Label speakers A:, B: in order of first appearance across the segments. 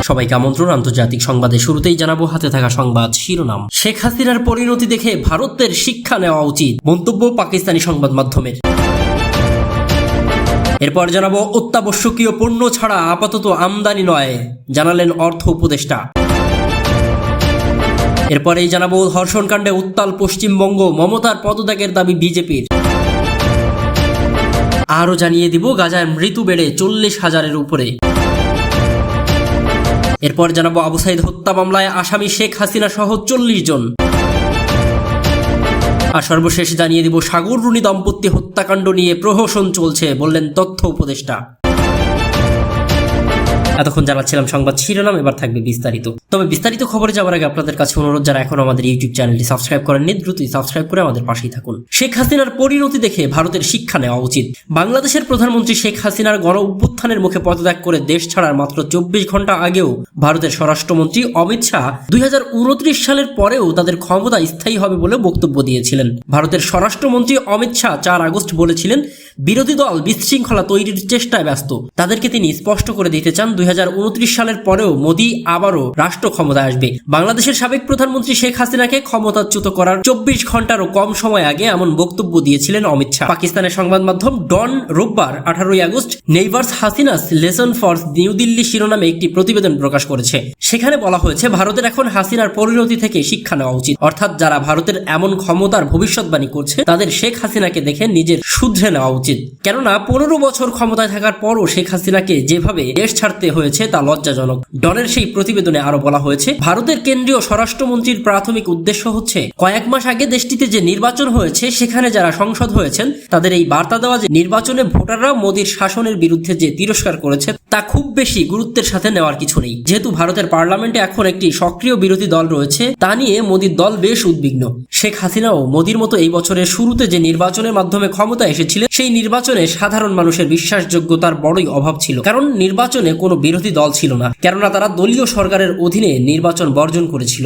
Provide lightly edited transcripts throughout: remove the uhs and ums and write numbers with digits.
A: সবাইকে আমন্ত্রণ আন্তর্জাতিক সংবাদে। শুরুতেই জানাবো হাতে থাকা সংবাদ শিরোনাম। শেখ হাসিনার পরিণতি দেখে ভারতের শিক্ষা নেওয়া উচিত, মন্তব্য পাকিস্তানি সংবাদ মাধ্যমের। এরপর জানাবো অত্যাবশ্যকীয় পণ্য ছাড়া আপাতত আমদানি নয়, জানালেন অর্থ উপদেষ্টা। এরপরেই জানাবো ধর্ষণকাণ্ডে উত্তাল পশ্চিমবঙ্গ, মমতার পদত্যাগের দাবি বিজেপির। আরও জানিয়ে দিব গাজায় মৃত্যু বেড়ে 40,000-এর উপরে। এরপর জানাবো আবু সাইদ হত্যা মামলায় আসামি শেখ হাসিনা সহ 40 জন। আর সর্বশেষ জানিয়ে দিব সাগর রুনি দম্পতি হত্যাকাণ্ড নিয়ে প্রহসন চলছে, বললেন তথ্য উপদেষ্টা। এতক্ষণ জানাচ্ছিলাম সংবাদ শিরোনাম, এবার থাকবে বিস্তারিত। তবে বিস্তারিত খবরে যাওয়ার আগে আপনাদের কাছে অনুরোধ, যারা এখন আমাদের ইউটিউব চ্যানেলটি সাবস্ক্রাইব করেননি দ্রুতই সাবস্ক্রাইব করে আমাদের পাশেই থাকুন। শেখ হাসিনার পরিণতি দেখে ভারতের শিক্ষা নেওয়া উচিত। বাংলাদেশের প্রধানমন্ত্রী শেখ হাসিনার গণ অভ্যুত্থানের মুখে পদত্যাগ করে দেশ ছাড়ার মাত্র 24 ঘন্টা আগেও ভারতের স্বরাষ্ট্রমন্ত্রী অমিত শাহ 2029 সালের পরেও তাদের ক্ষমতা স্থায়ী হবে বলে বক্তব্য দিয়েছিলেন। ভারতের স্বরাষ্ট্রমন্ত্রী অমিত শাহ 4 আগস্ট বলেছিলেন, বিরোধী দল বিশৃঙ্খলা তৈরির চেষ্টায় ব্যস্ত। তাদেরকে তিনি স্পষ্ট করে দিতে চান 2029 সালের পরেও মোদী আবারও রাষ্ট্র ক্ষমতায় আসবে। বাংলাদেশের সাবেক প্রধানমন্ত্রী শেখ হাসিনাকে ক্ষমতাচ্যুত করার 24 ঘন্টারও কম সময় আগে এমন বক্তব্য দিয়েছিলেন অমিত শাহ। পাকিস্তানের সংবাদ মাধ্যম ডন রোববার 18 August neighbours Hasina's lesson for new Delhi শিরোনামে একটি প্রতিবেদন প্রকাশ করেছে। সেখানে বলা হয়েছে, ভারতের এখন হাসিনার পরিণতি থেকে শিক্ষা নেওয়া উচিত। অর্থাৎ যারা ভারতের এমন ক্ষমতার ভবিষ্যৎবাণী করছে তাদের শেখ হাসিনাকে দেখে নিজের শুধরে নেওয়া উচিত। কেননা 15 বছর ক্ষমতায় থাকার পরও শেখ হাসিনাকে যেভাবে দেশ ছাড়তে হয়েছে তা লজ্জাজনক। ডনের সেই প্রতিবেদনে আরো বলা হয়েছে, ভারতের কেন্দ্রীয় স্বরাষ্ট্রমন্ত্রীর প্রাথমিক উদ্দেশ্য হচ্ছে কয়েক মাস আগে দেশটিতে যে নির্বাচন হয়েছে সেখানে যারা সংসদ হয়েছেন তাদের এই বার্তা দেওয়া যে নির্বাচনে ভোটাররা মোদীর শাসনের বিরুদ্ধে যে তিরস্কার করেছে তা খুব বেশি গুরুত্বের সাথে নেওয়ার কিছু নেই। যেহেতু ভারতের পার্লামেন্টে এখন একটি সক্রিয় বিরোধী দল রয়েছে, তা নিয়ে মোদীর দল বেশ উদ্বিগ্ন। শেখ হাসিনাও মোদীর মতো এই বছরের শুরুতে যে নির্বাচনের মাধ্যমে ক্ষমতা এসেছিলেন সেই নির্বাচনে সাধারণ মানুষের বিশ্বাসযোগ্যতার বড়ই অভাব ছিল, কারণ নির্বাচনে কোনো বিরোধী দল ছিল না, কেননা তারা দলীয় সরকারের অধীনে নির্বাচন বর্জন করেছিল।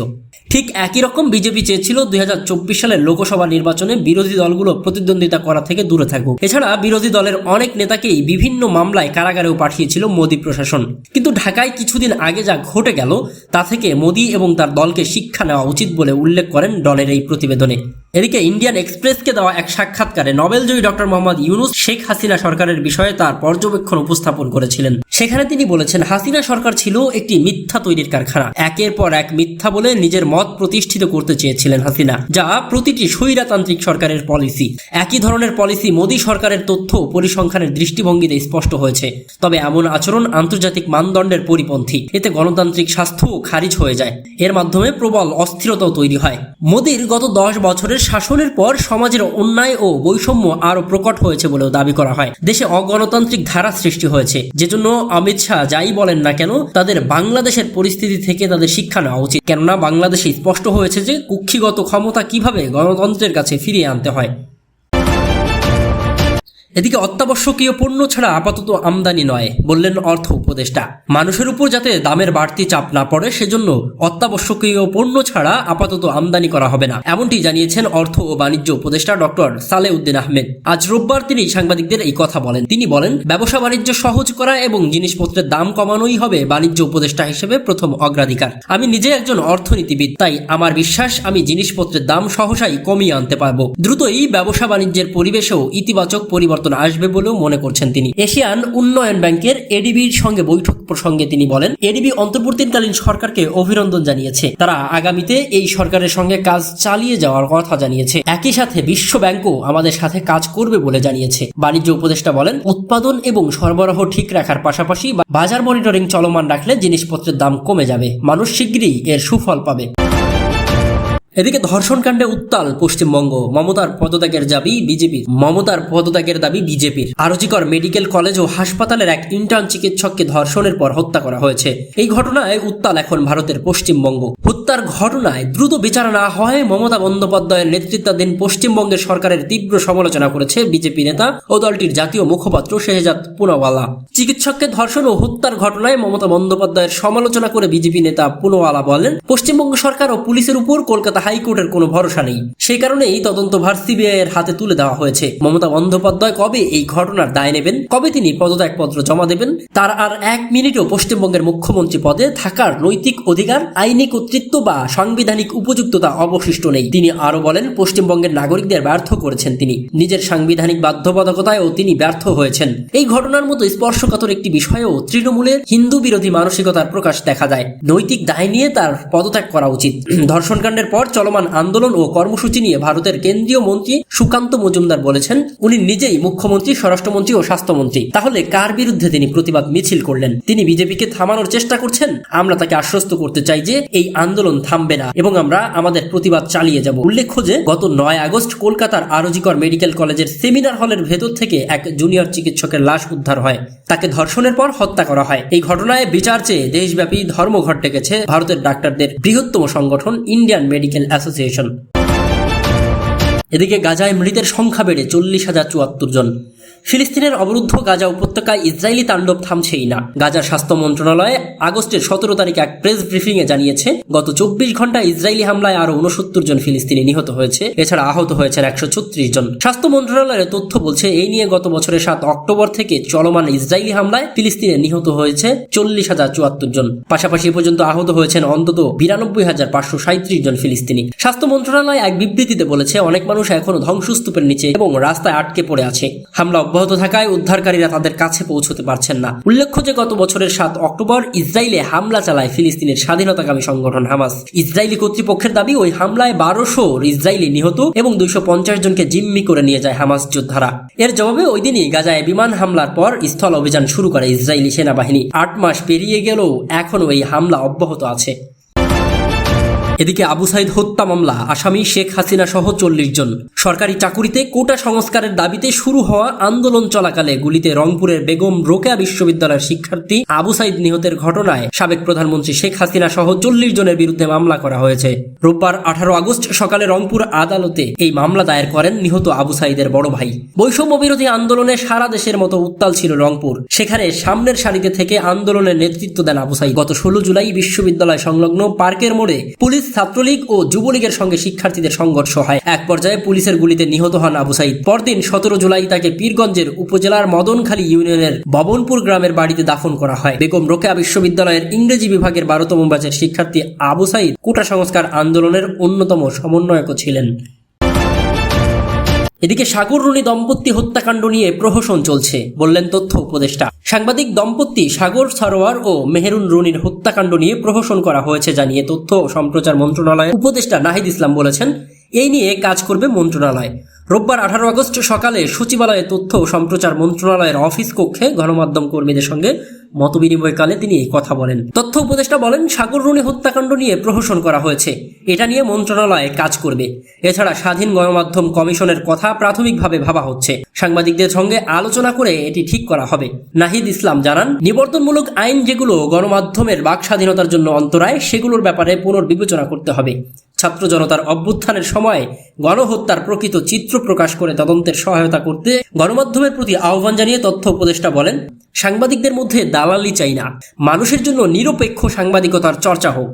A: ঠিক একই রকম বিজেপি চেয়েছিল 2024 সালের লোকসভা নির্বাচনে বিরোধী দলগুলো প্রতিদ্বন্দ্বিতা করা থেকে দূরে থাকুক। এছাড়া বিরোধী দলের অনেক নেতাকেই বিভিন্ন মামলায় কারাগারেও পাঠিয়েছিল মোদী প্রশাসন। কিন্তু ঢাকায় কিছুদিন আগে যা ঘটে গেল তা থেকে মোদী এবং তার দলকে শিক্ষা নেওয়া উচিত বলে উল্লেখ করেন ডনের এই প্রতিবেদনে। এদিকে ইন্ডিয়ান এক্সপ্রেসকে দেওয়া এক সাক্ষাৎকারে নোবেলজয়ী ডক্টর মোহাম্মদ ইউনুস শেখ হাসিনা সরকারের বিষয়ে তার পর্যবেক্ষণ উপস্থাপন করেছিলেন। সেখানে তিনি বলেছেন, হাসিনা সরকার ছিল একটি মিথ্যা তৈরির কারখানা। একের পর এক মিথ্যা বলে নিজের মত প্রতিষ্ঠিত করতে চেয়েছিলেন হাসিনা, যা প্রতিটি স্বৈরতান্ত্রিক সরকারের পলিসি। একই ধরনের পলিসি মোদী সরকারের তথ্য পরিসংখ্যানের দৃষ্টিভঙ্গিতে স্পষ্ট হয়েছে। তবে এমন আচরণ আন্তর্জাতিক মানদণ্ডের পরিপন্থী। এতে গণতান্ত্রিক স্বাস্থ্যও খারিজ হয়ে যায়। এর মাধ্যমে প্রবল অস্থিরতাও তৈরি হয়। মোদীর গত 10 বছরের শাসনের পর সমাজের অন্যায় ও বৈষম্য আরো প্রকট হয়েছে বলেও দাবি করা হয়। দেশে অগণতান্ত্রিক ধারা সৃষ্টি হয়েছে, যেজন্য অমিত শাহ যাই বলেন না কেন তাদের বাংলাদেশের পরিস্থিতি থেকে তাদের শিক্ষা নেওয়া উচিত। কেননা বাংলাদেশে স্পষ্ট হয়েছে যে কুক্ষিগত ক্ষমতা কিভাবে গণতন্ত্রের কাছে ফিরিয়ে আনতে হয়। এদিকে অত্যাবশ্যকীয় পণ্য ছাড়া আপাতত আমদানি নয়, বললেন অর্থ উপদেষ্টা। মানুষের উপর যাতে দামের বাড়তি চাপ না পড়ে সেজন্য অত্যাবশ্যকীয় পণ্য ছাড়া আপাতত আমদানি করা হবে না, এমনটি জানিয়েছেন অর্থ ও বাণিজ্য উপদেষ্টা ডক্টর সালেউদ্দিন আহমেদ। আজ রোববার তিনি সাংবাদিকদের এই কথা বলেন। তিনি বলেন, ব্যবসা বাণিজ্য সহজ করা এবং জিনিসপত্রের দাম কমানোই হবে বাণিজ্য উপদেষ্টা হিসেবে প্রথম অগ্রাধিকার। আমি নিজে একজন অর্থনীতিবিদ, তাই আমার বিশ্বাস আমি জিনিসপত্রের দাম সহসাই কমিয়ে আনতে পারবো। দ্রুতই ব্যবসা বাণিজ্যের পরিবেশেও ইতিবাচক পরিবর্তন আসবে বলেও মনে করছেন তিনি। এশিয়ান উন্নয়ন ব্যাংকের এডিবির সঙ্গে বৈঠক প্রসঙ্গে তিনি বলেন, এডিবি অন্তর্বর্তীকালীন সরকারকে অভিনন্দন জানিয়েছে। তারা আগামীতে এই সরকারের সঙ্গে কাজ চালিয়ে যাওয়ার কথা জানিয়েছে। একই সাথে বিশ্ব ব্যাংকও আমাদের সাথে কাজ করবে বলে জানিয়েছে। বাণিজ্য উপদেষ্টা বলেন, উৎপাদন এবং সরবরাহ ঠিক রাখার পাশাপাশি বাজার মনিটরিং চলমান রাখলে জিনিসপত্রের দাম কমে যাবে, মানুষ শীঘ্রই এর সুফল পাবে। এদিকে ধর্ষণকাণ্ডে উত্তাল পশ্চিমবঙ্গ, মমতার পদত্যাগের দাবি বিজেপির। আরজিকর মেডিকেল কলেজ ও হাসপাতালের এক ইন্টার্ন চিকিৎসককে ধর্ষণের পর হত্যা করা হয়েছে। এই ঘটনায় উত্তাল এখন ভারতের পশ্চিমবঙ্গ। হত্যার ঘটনায় দ্রুত বিচার না হয় মমতা বন্দ্যোপাধ্যায়ের নেতৃত্বাধীন পশ্চিমবঙ্গের সরকারের তীব্র সমালোচনা করেছে বিজেপি নেতা ও দলটির জাতীয় মুখপাত্র শেহজাদ পুনাওয়ালা। চিকিৎসককে ধর্ষণ ও হত্যার ঘটনায় মমতা বন্দ্যোপাধ্যায়ের সমালোচনা করে বিজেপি নেতা পুনাওয়ালা বলেন, পশ্চিমবঙ্গ সরকার ও পুলিশের উপর কলকাতা হাইকোর্টের কোনো ভরসা নেই। সেই কারণেই তদন্তভার সিবিআই এর হাতে তুলে দেওয়া হয়েছে। মমতা বন্দ্যোপাধ্যায় কবে এই ঘটনার দায় নেবেন, কবে তিনি পদত্যাগপত্র জমা দেবেন, তার আর 1 মিনিটও পশ্চিমবঙ্গের মুখ্যমন্ত্রী পদে থাকার নৈতিক অধিকার, আইনি কর্তৃত্ব বা সাংবিধানিক উপযুক্ততা অবশিষ্ট নেই। তিনি আরো বলেন, পশ্চিমবঙ্গের নাগরিকদের ব্যর্থ করেছেন তিনি, নিজের সাংবিধানিক বাধ্যবাধকতায়ও তিনি ব্যর্থ হয়েছেন। এই ঘটনার মতো স্পর্শকাতর একটি বিষয়েও তৃণমূলের হিন্দু বিরোধী মানসিকতার প্রকাশ দেখা যায়। নৈতিক দায় নিয়ে তার পদত্যাগ করা উচিত। ধর্ষণকাণ্ডের পর চলমান আন্দোলন ও কর্মসূচি নিয়ে ভারতের কেন্দ্রীয় মন্ত্রী সুকান্ত মজুমদার বলেছেন, উনি নিজেই মুখ্যমন্ত্রী, স্বরাষ্ট্রমন্ত্রী ও স্বাস্থ্যমন্ত্রী। তাহলে কার বিরুদ্ধে তিনি প্রতিবাদ মিছিল করলেন? তিনি বিজেপিকে থামানোর চেষ্টা করছেন? আমরা তাকে আশ্বস্ত করতে চাই যে এই আন্দোলন থামবে না এবং আমরা আমাদের প্রতিবাদ চালিয়ে যাব। উল্লেখ্য যে গত 9 আগস্ট কলকাতার আরজিকর মেডিকেল কলেজের সেমিনার হলের ভেতর থেকে এক জুনিয়র চিকিৎসকের লাশ উদ্ধার হয়। তাকে ধর্ষণের পর হত্যা করা হয়। এই ঘটনায় বিচার চেয়ে দেশব্যাপী ধর্মঘট ডেকেছে ভারতের ডাক্তারদের বৃহত্তম সংগঠন ইন্ডিয়ান মেডিকেল অ্যাসোসিয়েশন। এদিকে গাজায় মৃতের সংখ্যা বেড়ে 40,074 জন। ফিলিস্তিনের অবরুদ্ধ গাজা উপত্যকায় ইসরায়েলি তাণ্ডব থামছেই না। গাজার স্বাস্থ্য মন্ত্রণালয় আগস্টের 17 তারিখে এক প্রেস ব্রিফিংয়ে জানিয়েছে, গত 24 ঘন্টায় ইসরায়েলি হামলায় আরো 69 জন ফিলিস্তিনি নিহত হয়েছে। এছাড়া আহত হয়েছেন 136 জন। স্বাস্থ্য মন্ত্রণালয়ের তথ্য বলছে, এই নিয়ে গত বছরের 7 অক্টোবর থেকে চলমান ইসরায়েলি হামলায় ফিলিস্তিনে নিহত হয়েছে 40,074 জন। পাশাপাশি এ পর্যন্ত আহত হয়েছেন অন্তত 92,537 জন ফিলিস্তিনি। স্বাস্থ্য মন্ত্রণালয় এক বিবৃতিতে বলেছে, অনেক মানুষ এখনো ধ্বংসস্তূপের নিচে এবং রাস্তায় আটকে পড়ে আছে। হামলা অব্যাহত থাকায় উদ্ধারকারীরা তাদের কাছে পৌঁছতে পারছেন না। উল্লেখ্য যে গত বছরের 7 অক্টোবর ইসরায়েলে হামলা চালায় ফিলিস্তিনের স্বাধীনতাকামী সংগঠন হামাস। ইসরায়েলি কর্তৃপক্ষের দাবি, ওই হামলায় 1200 ইসরায়েলি নিহত এবং 250 জনকে জিম্মি করে নিয়ে যায় হামাস যোদ্ধারা। এর জবাবে ওই দিনই গাজায় বিমান হামলার পর স্থল অভিযান শুরু করে ইসরায়েলি সেনাবাহিনী। 8 মাস পেরিয়ে গেলেও এখনও এই হামলা অব্যাহত আছে। এদিকে আবু সাইদ হত্যা মামলা আসামি শেখ হাসিনা সহ 40 জন। সরকারি চাকুরিতে কোটা সংস্কারের দাবিতে শুরু হওয়া আন্দোলন চলাকালে গুলিতে রংপুরের বেগম রোকেয়া বিশ্ববিদ্যালয়ের শিক্ষার্থী আবু সাইদ নিহতের ঘটনায় সাবেক প্রধানমন্ত্রী শেখ হাসিনা সহ 40 জনের বিরুদ্ধে মামলা করা হয়েছে। রোববার 18 আগস্ট সকালে রংপুর আদালতে এই মামলা দায়ের করেন নিহত আবু সাইদের বড় ভাই। বৈষম্য বিরোধী আন্দোলনে সারা দেশের মতো উত্তাল ছিল রংপুর। সেখানে সামনের সারিতে থেকে আন্দোলনের নেতৃত্ব দেন আবু সাইদ। গত 16 জুলাই বিশ্ববিদ্যালয় সংলগ্ন পার্কের মোড়ে পুলিশ, ছাত্রলীগ ও যুবলীগের সঙ্গে শিক্ষার্থীদের সংঘর্ষ হয়। এক পর্যায়ে পুলিশের গুলিতে নিহত হন আবু সাইদ। পরদিন 17 জুলাই তাকে পীরগঞ্জের উপজেলার মদনখালী ইউনিয়নের ভবনপুর গ্রামের বাড়িতে দাফন করা হয়। বেগম রোকেয়া বিশ্ববিদ্যালয়ের ইংরেজি বিভাগের 12তম ব্যাচের শিক্ষার্থী আবু সাইদ কোটা সংস্কার আন্দোলনের অন্যতম সমন্বয়কও ছিলেন। এদিকে সাগর রুনি দম্পতি হত্যাকাণ্ড নিয়ে প্রহসন চলছে, বললেন তথ্য উপদেষ্টা। সাংবাদিক দম্পতি সাগর সারোয়ার ও মেহেরুন রুনির হত্যাকাণ্ড নিয়ে প্রহসন করা হয়েছে জানিয়ে তথ্য ও সম্প্রচার মন্ত্রণালয়ের উপদেষ্টা নাহিদ ইসলাম বলেছেন, এই নিয়ে কাজ করবে মন্ত্রণালয়। রোববার 18 আগস্ট সকালে সচিবালয়ে তথ্য ও সম্প্রচার মন্ত্রণালয়ের অফিস কক্ষে গণমাধ্যম কর্মীদের সঙ্গে মতবিনিময়কালে তিনি এই কথা বলেন। তথ্য উপদেষ্টা বলেন, সাগর রুনি হত্যাকাণ্ড নিয়ে প্রহসন করা হয়েছে, এটা নিয়ে মন্ত্রণালয় কাজ করবে। এছাড়া স্বাধীন গণমাধ্যম কমিশনের কথা প্রাথমিকভাবে ভাবা হচ্ছে। সাংবাদিকদের সঙ্গে আলোচনা করে এটি ঠিক করা হবে। নাহিদ ইসলাম জানান, নিবর্তনমূলক আইন যেগুলো গণমাধ্যমের বাক স্বাধীনতার জন্য অন্তরায়, সেগুলোর ব্যাপারে পুনর্বিবেচনা করতে হবে। ছাত্র জনতার অভ্যুত্থানের সময় গণহত্যার প্রকৃত চিত্র প্রকাশ করে তদন্তের সহায়তা করতে গণমাধ্যমের প্রতি আহ্বান জানিয়ে তথ্য উপদেষ্টা বলেন, সাংবাদিকদের মধ্যে দালালি চাই না, মানুষের জন্য নিরপেক্ষ সাংবাদিকতার চর্চা হোক।